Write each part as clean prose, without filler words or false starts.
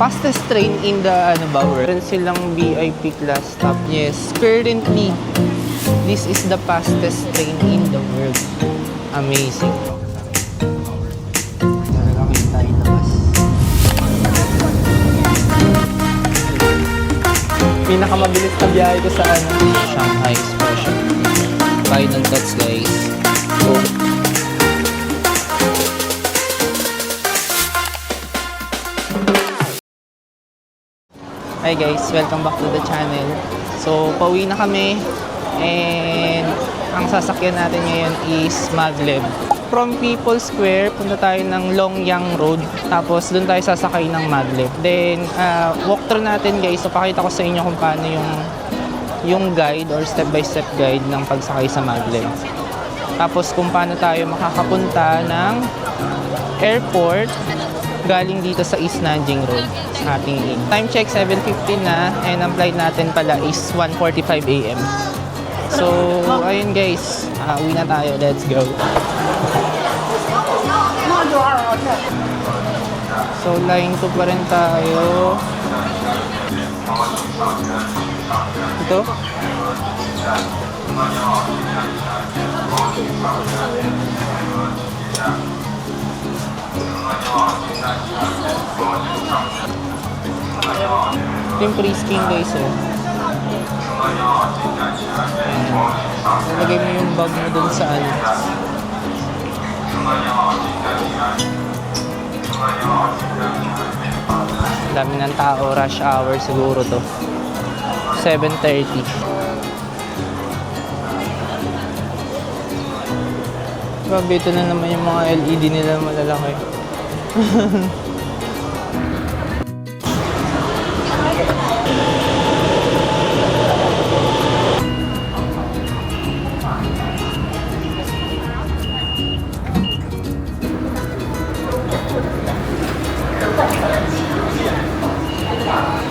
Fastest train in the world. Meron silang VIP class stop. Yes, currently, this is the fastest train in the world. Amazing. Nakakita tayo labas. Pinakamabilis na biyahe ko sa Shanghai Special. Final thoughts, guys. Go. Hi guys, welcome back to the channel. So, pauwi na kami and ang sasakyan natin ngayon is Maglev. From People's Square, punta tayo ng Longyang Road. Tapos, doon tayo sasakay ng Maglev. Then, walkthrough natin guys. So, pakita ko sa inyo kung paano yung guide or step-by-step guide ng pagsakay sa Maglev. Tapos, kung paano tayo makakapunta ng airport galing dito sa East Nanjing Road sa ating aim. Time check 7:15 na and ang flight natin pala is 1:45 AM. So, ayun guys, uwi na tayo. Let's go. So, line 2 pa rin tayo. Ito. Ito yung pre-skin guys Ilagay mo yung bag mo dun sa dami ng tao, rush hour siguro to 7:30. Grabe, ito na naman yung mga LED nila malalaki.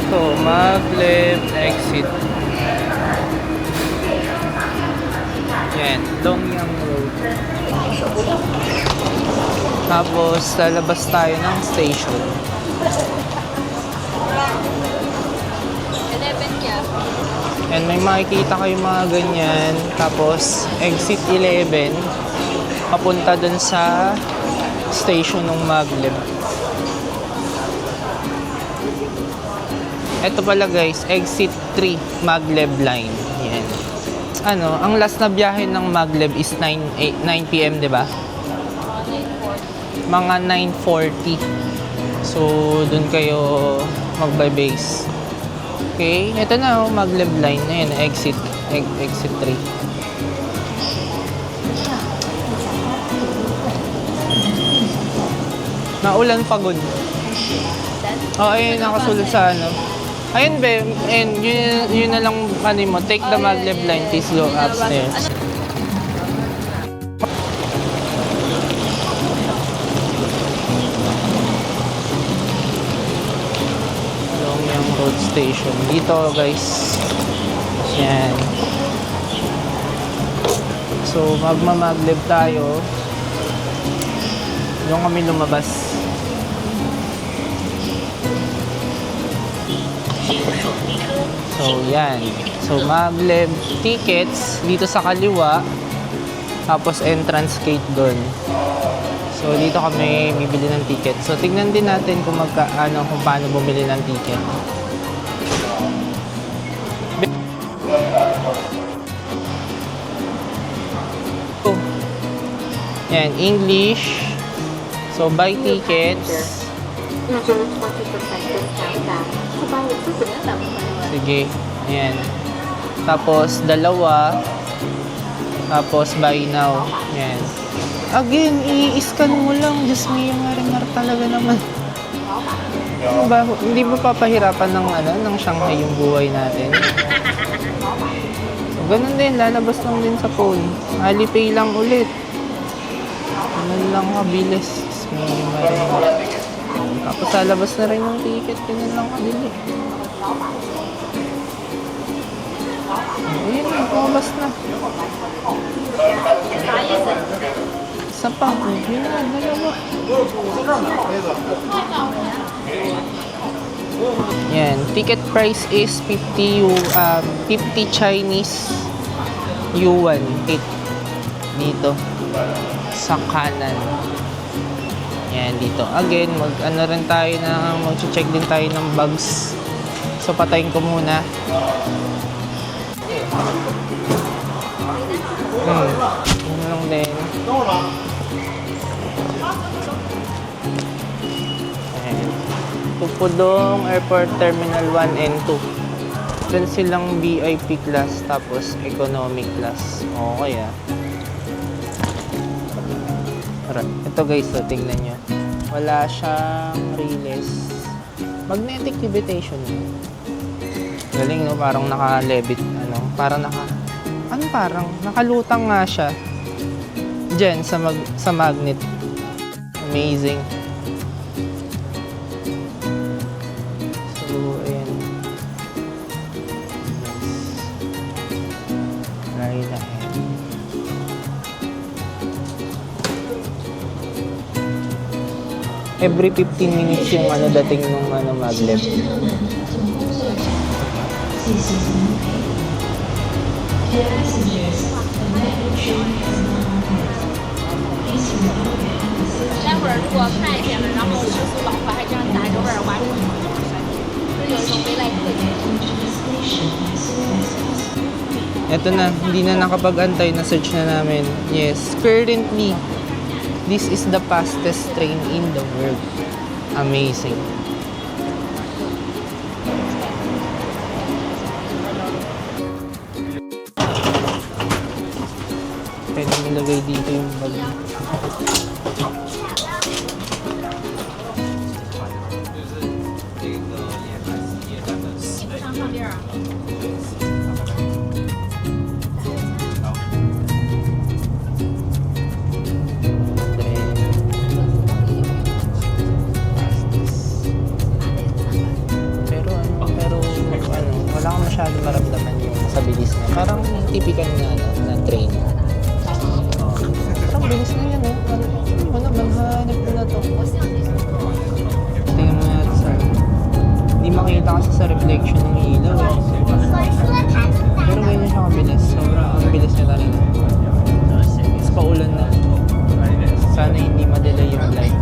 So, Maglev exit. Yan, Longyang Road. Tapos, lalabas tayo ng station. And may makikita kayo mga ganyan. Tapos, exit 11. Papunta dun sa station ng Maglev. Ito pala guys, exit 3, Maglev line. Yan. Ang last na biyahe ng Maglev is 9 PM, 'di ba? Mga 9:40. So, dun kayo magbe-base. Okay, ito na Maglev line na yan, exit 3. Naulan pagod. Oh, ayun nakasulat sa Ayun be, and yun na lang mo, take the Maglev line, please go upstairs. Longyang Road Station. Dito guys. Yan. So, magma-Maglev tayo. Doon kami lumabas. So, yan. So, Maglev tickets dito sa kaliwa. Tapos, entrance gate doon. So, dito kami bibili ng ticket. So, tignan din natin kung kung paano bumili ng ticket. Yan, English. So, buy tickets. Sige, ayan. Tapos, dalawa. Tapos, buy now. Ayan. Again, i-scan mo lang. Diyos may marimar talaga naman. Hindi ba papahirapan ng Shanghai yung buhay natin? So, ganun din. Lalabas lang din sa phone. Alipay lang ulit. Ganun lang kabilis. May marimar. Tapos, lalabas na rin yung ticket. Ganun lang kabili. Ayun, lumabas na. Isa pa. Yun na, dalawa. Yan. Ticket price is 50 Chinese yuan. Dito. Sa kanan. Yan, dito. Again, mag-check din tayo ng bags. So, patayin ko muna. Ano lang din. Ayan. Pupudong Airport Terminal 1 and 2. Doon silang VIP class tapos economic class. Okay ah. Ito guys, so, tingnan nyo. Wala siyang release. Magnetic levitation. Galing no, parang naka-levit. Parang nakalutang nga siya. Diyan sa magnet. Amazing. So, ayan. Right ahead. Every 15 minutes yung dating nung maglev. Ito na, hindi na nakapag-antay, na search na namin. Yes, currently this is the fastest train in the world. Amazing. Pwede nilagay dito yung bag. Wala akong masyadong maramdaman yung sa bilis niya. Parang typical na train. Parang bilis na yan maghanap ko na to. Tingnan mo natin sa... Hindi makita kasi sa reflection ng ilaw. Pero ganyan siya kabilis. Sobrang bilis niya talaga. Mas paulan na. Sana hindi madelay yung light.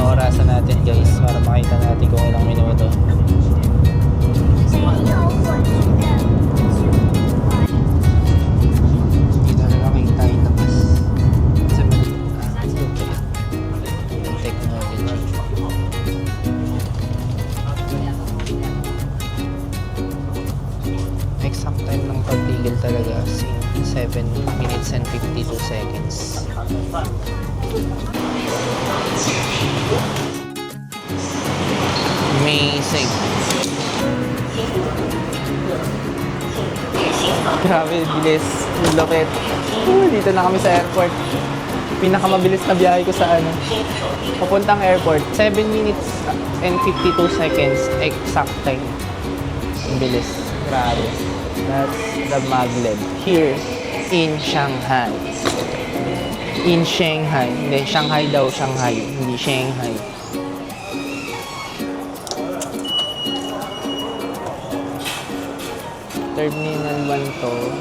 Orasan natin guys para makita natin kung ilang minuto. Dito na nakita yung labas. Kasi yung technology. Exact time ng pagtigil talaga 7 minutes and 52 seconds. Amazing. Grabe, bilis. Lupit. Dito na kami sa airport. Pinakamabilis na biyahe ko sa papuntang airport. 7 minutes and 52 seconds. Exact time. Ang bilis. Grabe. That's the maglev here in Shanghai. In Shanghai. Hindi, Shanghai daw. Shanghai. Hindi Shanghai. Terminal 1 to.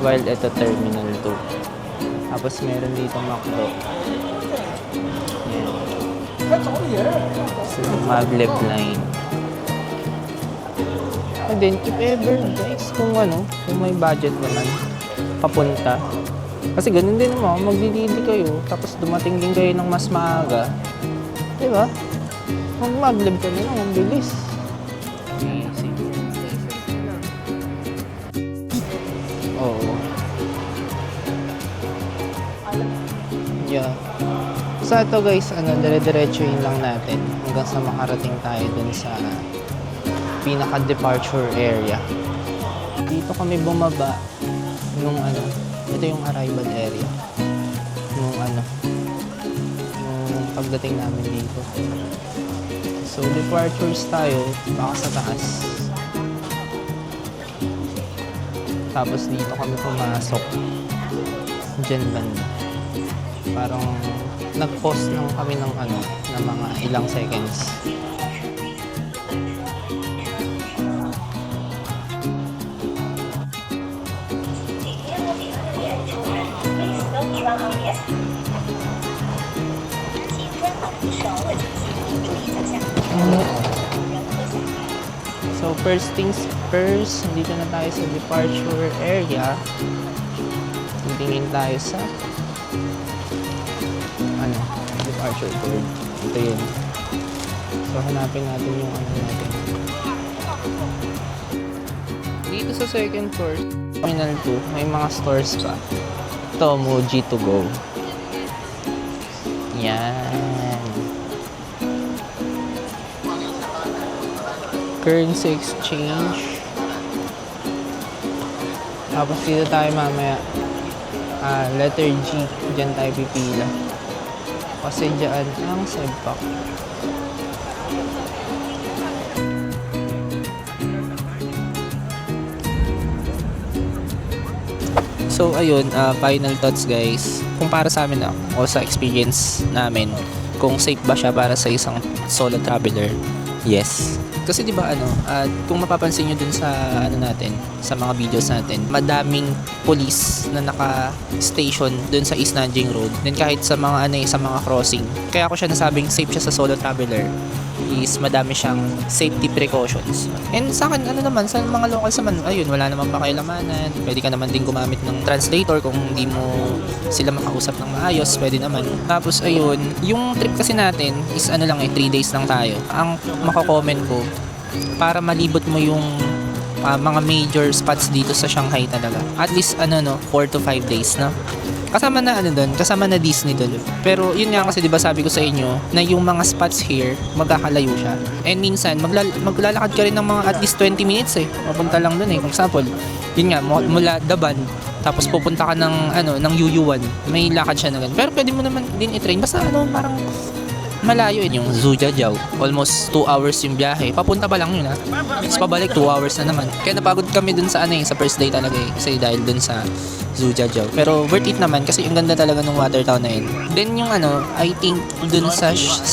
While ito Terminal 2. Tapos meron dito McDo. Yan. So, maglev line. And then, if ever guys, kung may budget naman, papunta. Kasi ganun din naman, magdididi kayo, tapos dumating din kayo ng mas maaga. Diba? Mag-maglev ka na lang, ang bilis. Amazing. Oo. Yeah. So ito guys, dire-diretsuhin lang natin hanggang sa makarating tayo dun sa pinaka-departure area. Dito kami bumaba nung ito yung arrival area. Yung pagdating namin dito. So, departures tayo, baka sa taas. Tapos dito kami pumasok. Diyan banda. Parang nag-pause lang kami ng ng mga ilang seconds. So first things first, dito na tayo sa departure area. Tingin tayo sa departure code. Ito yun. So hanapin natin yung natin. Dito sa second floor, Terminal 2, may mga stores pa. Ito, Muji to go. Yan. Currency exchange. Tapos dito tayo mamaya. Letter G. Diyan tayo pipila. Kasi dyan ang Sebpak. So ayun, final thoughts guys. Kung para sa amin o sa experience namin, kung safe ba siya para sa isang solo traveler, yes. Kasi 'di ba kung mapapansin niyo dun sa natin, sa mga videos natin, madaming police na naka-station dun sa East Nanjing Road. Then kahit sa mga sa mga crossing. Kaya ako siya nasabing safe siya sa solo traveler is madami siyang safety precautions. And sa akin, naman, sa mga locals naman, ayun, wala naman pakialamanan. Pwede ka naman din gumamit ng translator kung hindi mo sila makausap ng maayos, pwede naman. Tapos, ayun, yung trip kasi natin is 3 days lang tayo. Ang mako-comment ko, para malibot mo yung mga major spots dito sa Shanghai talaga. At least, 4 to 5 days, no? Kasama na kasama na Disney doon. Pero yun nga kasi 'di ba sabi ko sa inyo na yung mga spots here magkakalayo siya. And minsan maglalakad ka rin ng mga at least 20 minutes Papunta lang doon Kung example, yun nga mula Daban tapos pupunta ka ng Yuyuan. May lakad siya na ganun. Pero pwede mo naman din i-train basta parang malayo yung Zhujiajiao. Almost 2 hours yung biyahe. Papunta pa lang yun Tapos pabalik 2 hours na naman. Kaya napagod kami dun sa sa first day talaga Kasi dahil dun sa Zhujiajiao. Pero worth it naman kasi yung ganda talaga ng water town na yun. Then yung I think dun sa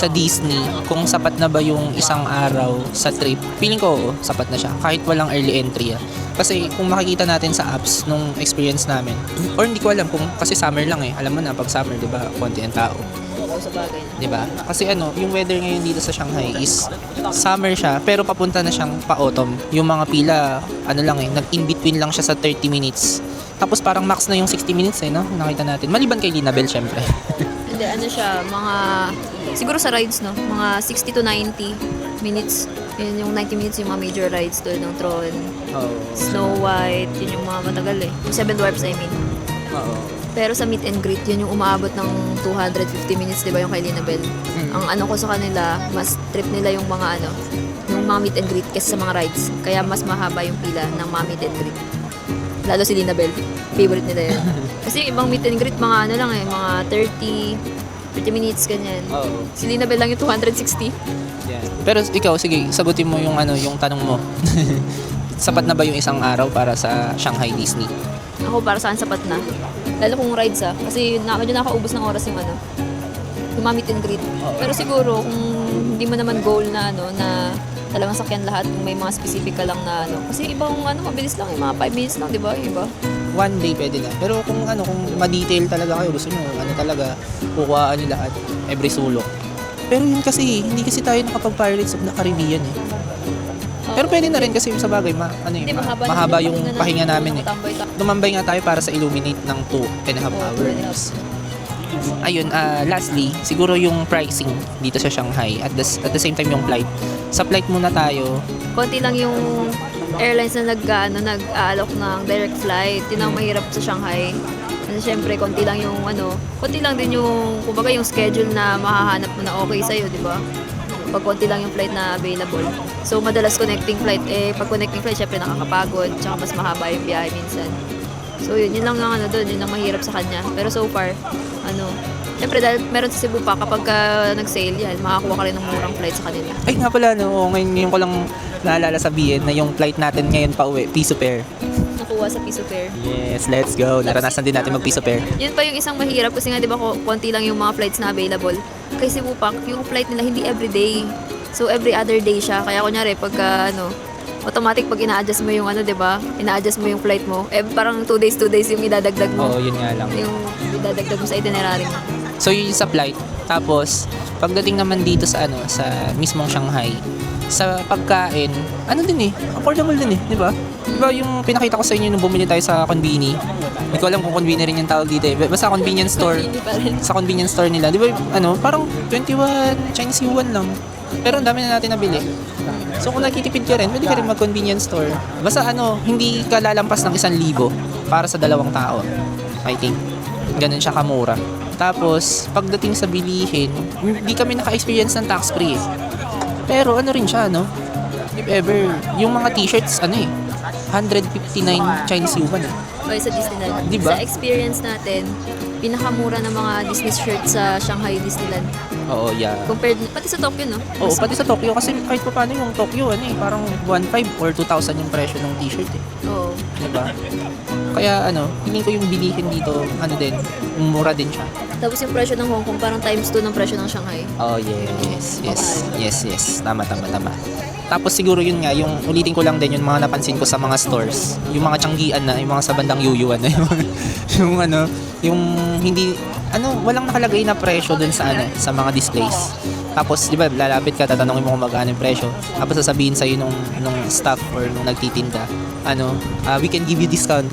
Disney, kung sapat na ba yung isang araw sa trip, feeling ko sapat na siya. Kahit walang early entry Kasi kung makikita natin sa apps nung experience namin, or hindi ko alam kung kasi summer lang Alam mo na pag summer, 'di ba, konti ang tao. Sa bagay. 'Di ba? Kasi yung weather ngayon dito sa Shanghai is summer siya pero papunta na siyang pa-autumn. Yung mga pila nag-in between lang siya sa 30 minutes. Tapos parang max na yung 60 minutes no? Nakita natin. Maliban kay Linabel syempre. Hindi siya siguro sa rides mga 60 to 90 minutes. Yun yung 90 minutes yung mga major rides doon ng Tron. Snow White, yun yung mga matagal Seven Dwarfs I mean. Pero sa meet and greet, yun yung umaabot ng 250 minutes, di ba, yung kay Linabel. Ang ko sa kanila, mas trip nila yung mga yung mga meet and greet kaysa sa mga rides. Kaya mas mahaba yung pila ng mga meet and greet. Lalo si Linabel, favorite nila yun. Kasi yung ibang meet and greet, mga mga 30 minutes, ganyan. Si Linabel lang yung 260. Yeah. Pero ikaw, sige, sagutin mo yung yung tanong mo. Sapat na ba yung isang araw para sa Shanghai Disney? Ako, para saan sapat na. Lalo kung rides kasi medyo nakaubos ng oras yung yung mga meet and greet. Pero siguro kung hindi mo naman goal na na talagang sakyan lahat, kung may mga specific ka lang na kasi ibang mabilis lang, yung mga 5 minutes lang, di ba? Iba. One day pwede na. Pero kung kung ma-detail talaga kayo, gusto nyo talaga kukuhaan nyo lahat, every sulok. Pero yun kasi, hindi kasi tayo nakapag-Pirates of the Caribbean Pero pwede na rin kasi sa bagay, mahaba yung pahinga namin Tumambay nga tayo para sa Illuminate ng 2.5 hours. Ayun, lastly, siguro yung pricing dito sa Shanghai at the same time yung flight. Sa flight muna tayo. Konti lang yung airlines na nag-aalok ng direct flight. Yun ang mahirap sa Shanghai. Kasi syempre, konti lang din yung, kumbaga yung schedule na mahahanap mo na okay sa'yo, di ba? Pag konti lang yung flight na available. So, madalas connecting flight. Pag connecting flight, syempre nakakapagod. Tsaka mas mahaba yung biyahe minsan. So, yun lang ang doon. Yun ang mahirap sa kanya. Pero so far, Siyempre, dahil meron sa Cebu pa, kapag nag-sale yan, makakuha ka rin ng murang flight sa kanila. Ay nga pala, no, ngayon ko lang naalala sabihin na yung flight natin ngayon pa uwi, piso pair. Nakuha sa piso fare. Yes, let's go. Naranasan din natin mag piso pair. Yun pa yung isang mahirap kasi nga, di ba, konti lang yung mga flights na available. Kay Cebu pa, yung flight nila hindi everyday. So, every other day siya. Kaya kunyari, pagka, automatic pag ina-adjust mo yung di ba? Ina-adjust mo yung flight mo. Parang 2 days yung idadagdag mo. Oo, yun nga lang. Yung idadagdag mo sa itinerary mo. So yun yung sa flight. Tapos, pagdating naman dito sa sa mismong Shanghai, sa pagkain, din affordable din di ba? Di ba yung pinakita ko sa inyo nung bumili tayo sa Konbini? Hindi ko alam kung Konbini rin yung tawag dito Basta convenience store. Hindi pa rin. Sa convenience store nila. Di ba parang 21 Chinese yuan lang. Pero ang dami na natin nabili. So kung nagtitipid ka rin, pwede ka rin mag-convenience store. Basta hindi ka lalampas ng 1,000 para sa 2 tao. I think. Ganun siya kamura. Tapos, pagdating sa bilihin, hindi kami naka-experience ng tax-free Pero rin siya, if ever, yung mga t-shirts, 159 Chinese yuan Okay, sa Disneyland. Diba? Sa experience natin, pinakamura ng mga Disney shirts sa Shanghai Disneyland. Oo, yeah. Compared, pati sa Tokyo, no? Oo, pati sa Tokyo kasi kahit pa paano yung Tokyo, parang 1,500 or 2,000 yung presyo ng t-shirt Oo. Diba? Kaya tingin ko yung bilihin dito, din, mura din siya. Tapos yung presyo ng Hong Kong, parang times 2 ng presyo ng Shanghai. Oh, yes. Tama. Tapos siguro yun nga, yung ulitin ko lang din yung mga napansin ko sa mga stores. Yung mga tiyanggian na, yung mga sa bandang yuyuan na yung hindi, walang nakalagay na presyo dun sa sa mga displays. Tapos, di ba, lalapit ka, tatanungin mo kung magkano yung presyo. Tapos sasabihin sa'yo nung staff or nung nagtitinda, we can give you discount.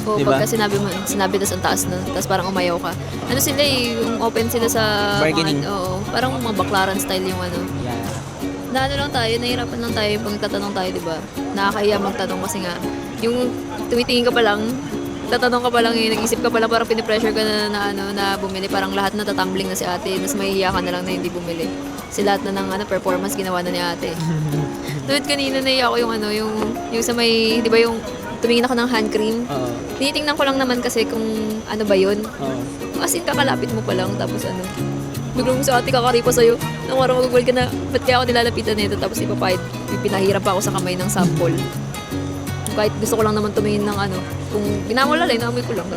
Oo, Diba? pagka sinabi tas ang taas na, tapos parang umayaw ka. Sila yung open sila sa Bargaining. Parang mga baklaran style yung Yeah. lang tayo, nahihirapan lang tayo pag nagtatanong tayo, di ba? Nakakahiya magtanong kasi nga, yung tumitingin ka pa lang, tatanong ka pa lang, nag-isip ka pa lang, parang pinipressure ka na bumili, parang lahat na tatumbling na si ate, mas mahihiya ka na lang na hindi bumili. Kasi lahat na ng performance ginawa na ni ate. Tulad kanina naiya ako yung sa may, di ba yung tumingin ako ng hand cream. Tinitingnan ko lang naman kasi kung ano ba yun. As in, kakalapit mo pa lang, tapos biglang sa ate kakaripa sa'yo. Nung araw mag-goal ka na, ba't kaya ako nilalapitan nito? Tapos ipapahid, pinahirap pa ako sa kamay ng sample. Kahit gusto ko lang naman tumingin ng kung ginamula lang, naamoy ko lang.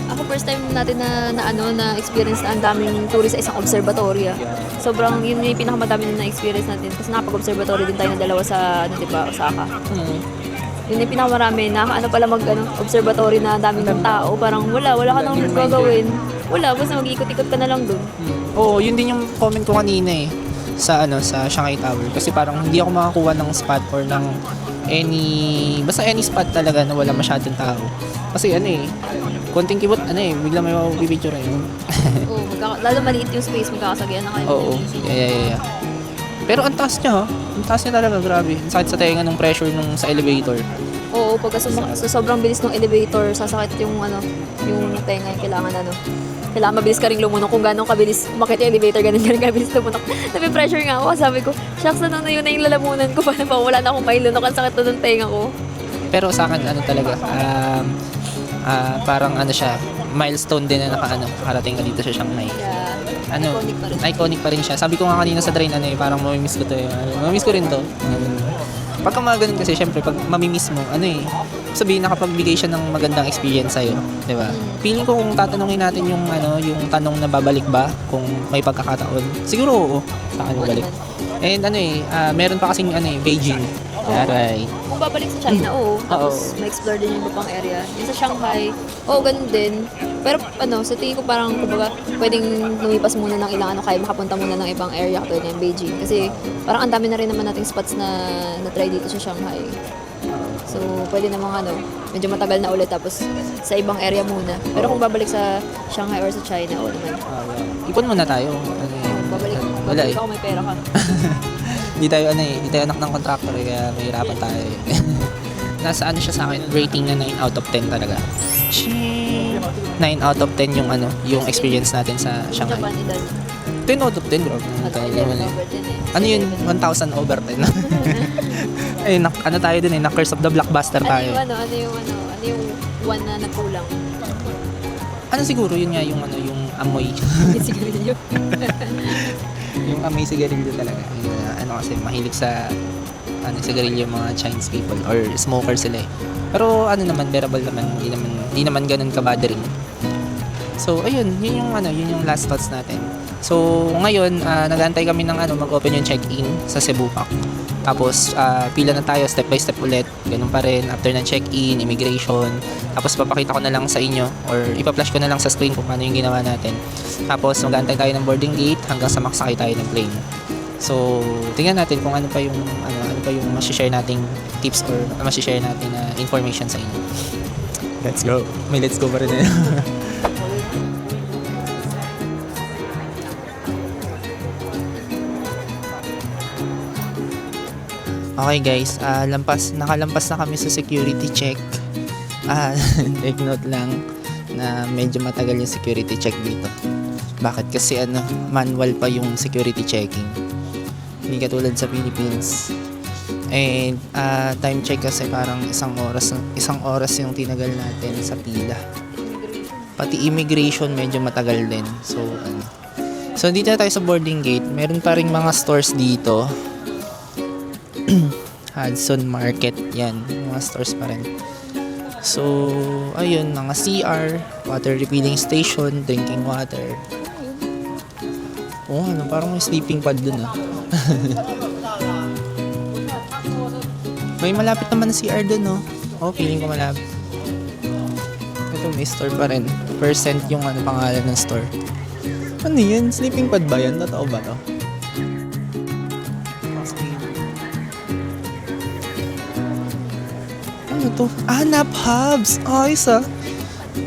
Ako first time natin na experience na ang daming tourist sa isang observatory. Sobrang, yun yung pinakamadami na experience natin. Kasi nakapag-observatory din tayo ng dalawa sa, diba, Osaka. Yun yung pinakamarami, pala observatory na daming tao. Parang wala ka nang gagawin. Wala, basta mag-ikot-ikot ka na lang dun. Oo, yun din yung comment ko kanina sa Shanghai Tower. Kasi parang hindi ako makakuha ng spot or ng basta any spot talaga na wala masyadong tao. Kasi konting kibot, bigla may mabibidyo rin. Oo, lalo maliit yung space, magkakasagyan na kayo. Oo, yeah. Pero ang taas niya, ang taas niya talaga, grabe. Ang sakit sa tenga ng pressure sa elevator. Oo, pagka sa sobrang bilis ng elevator, sasakit yung tenga, yung kailangan mabilis ka rin lumunok kung gano'ng kabilis umakit yung elevator, ganun kabilis lumunok. Nabi-pressure nga ako, sabi ko, shucks na yun na yung lalamunan ko, paano pa wala na akong mailunok, ang sakit na ng tenga ko. Pero sa akin, talaga, parang siya, milestone din na nakarating ka dito sa Shanghai. Yeah, iconic pa rin siya. Sabi ko nga kanina sa train, parang mamimiss ko to. Mamimiss ko rin to. Pagka mga ganun kasi, syempre, pag mamimiss mo, sabihin nakapagbigay siya ng magandang experience sa'yo. Diba? Feeling ko kung tatanungin natin yung tanong na babalik ba, kung may pagkakataon, siguro oo, sa akin babalik. And meron pa kasing Beijing. Aray. Kung babalik sa China, oo. Tapos ma-explore din yung iba pang area. Yung sa Shanghai, oo, ganun din. Pero sa tingin ko parang, kumbaga, pwedeng lumipas muna ng ilang kaya makapunta muna ng ibang area katulad ng Beijing. Kasi parang ang dami na rin naman nating spots na try dito sa Shanghai. So, pwede namang medyo matagal na ulit tapos sa ibang area muna. Pero kung babalik sa Shanghai or sa China, oo naman. Ipon muna tayo. Babalik ako, may pera ka. Hindi tayo anak ng contractor kaya mahirapan tayo. Nasa siya sa akin, rating na 9 out of 10 talaga. 9 out of 10 yung experience natin sa Shanghai. 10 out of 10, bro. Yun? 1,000 over 10. Tayo din na Curse of the Blockbuster tayo. Ano yung one na nagkulang? Ano siguro, yun nga yung ano, yung amoy. Sigarilyo. Yung amoy sigarilyo talaga. Yung, ano kasi, mahilig sa ano, sigarilyo yung mga Chinese people or smoker sila eh. Pero ano naman, bearable naman, hindi naman ganun ka-bothering. So, ayun, yun yung last thoughts natin. So, ngayon, nag-aantay kami ng mag-open yung check-in sa Cebu Pac. Tapos, pila na tayo, step by step ulit. Ganun pa rin, after ng check-in, immigration. Tapos, papakita ko na lang sa inyo or ipa-flash ko na lang sa screen kung paano yung ginawa natin. Tapos, mag-aantay tayo ng boarding gate hanggang sa maksakay tayo ng plane. So, tingnan natin kung ano pa yung ma-share nating tips or ma-share natin na information sa inyo. Let's go. May let's go pa rin eh. Okay guys, nakalampas na kami sa security check. Take note lang na medyo matagal yung security check dito. Bakit? Kasi manual pa yung security checking. Hindi katulad sa Philippines. And time check kasi parang isang oras yung tinagal natin sa pila. Pati immigration medyo matagal din. So dito na tayo sa boarding gate. Meron pa ring mga stores dito. Hudson Market, yan, mga stores pa rin. So, ayun, mga CR, water refilling station, drinking water. Oh, parang may sleeping pad dun May malapit naman na CR dun, Oh, feeling ko malapit. Ito, may store pa rin. Percent yung pangalan ng store. Ano yan? Sleeping pad ba yan? Totoo ba to? Ano to? Nap hubs! Ayos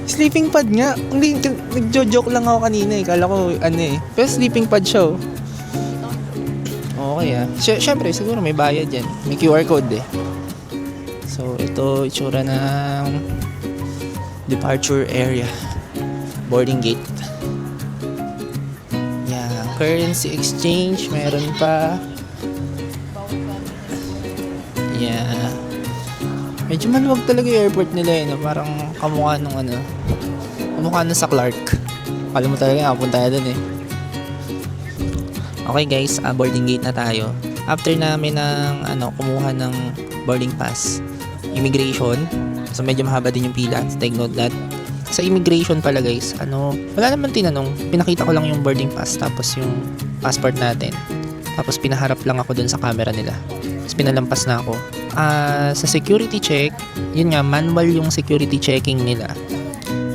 sleeping pad nga. Hindi, nagjo-joke lang ako kanina Kala ko Pero sleeping pad siya Okay Siyempre, siguro may bayad yan. May QR code So, ito itsura ng departure area. Boarding gate. Yeah. Currency exchange. Meron pa. Yeah. Medyo maluwag talaga yung airport nila parang kamukha nung kamukha nung sa Clark. Kala mo talaga punta tayo dun Okay guys, boarding gate na tayo. After namin kumuha ng boarding pass, immigration. So medyo mahaba din yung pila. Take note that. Sa immigration pala guys, wala naman tinanong. Pinakita ko lang yung boarding pass tapos yung passport natin. Tapos pinaharap lang ako dun sa camera nila. Tapos pinalampas na ako. Sa security check, yun nga, manual yung security checking nila.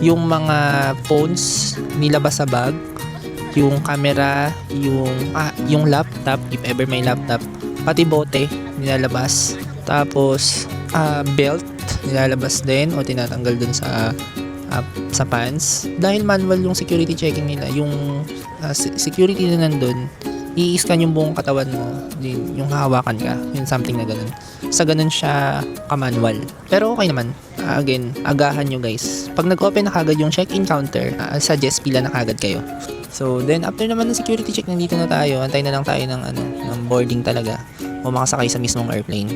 Yung mga phones nilabas sa bag, yung camera, yung laptop, if ever may laptop, pati bote nilalabas. Tapos belt nilalabas din o tinatanggal dun sa pants. Dahil manual yung security checking nila, yung security na nandun, i-scan yung buong katawan mo, yung hahawakan ka, yung something na ganun. Sa ganun siya ka-manual. Pero okay naman. Again, agahan nyo guys. Pag nag-open na kagad yung check-in counter, suggest pila na kagad kayo. So, then after naman ng security check, nandito na tayo. Antay na lang tayo ng boarding talaga o makasakay sa mismong airplane.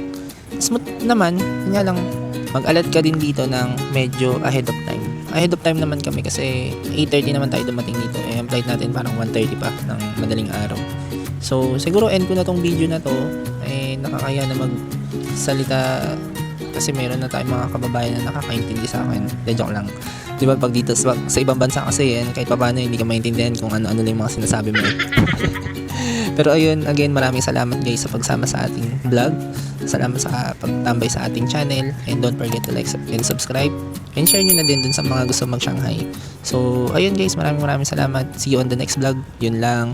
Smooth naman. Yun nga lang, mag-alert ka din dito ng medyo ahead of time. Ahead of time naman kami kasi 8:30 naman tayo dumating dito. Ang flight natin parang 1:30 pa ng madaling araw. So, siguro end ko na tong video na to. Nakakaya na magsalita kasi meron na tayong mga kababayan na nakakaintindi sa akin. Joke lang. Diba pag dito sa ibang bansa kasi kahit pa paano hindi ka maintindihan kung ano-ano lang yung mga sinasabi mo. Pero ayun, again, maraming salamat guys sa pagsama sa ating vlog. Salamat sa pagtambay sa ating channel. And don't forget to like and subscribe. And share nyo na din dun sa mga gusto mag-Shanghai. So, ayun guys, maraming salamat. See you on the next vlog. Yun lang.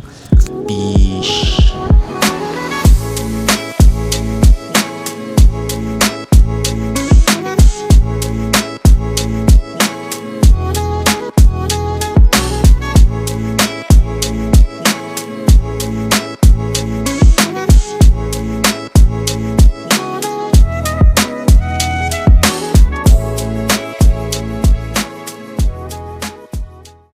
Peace.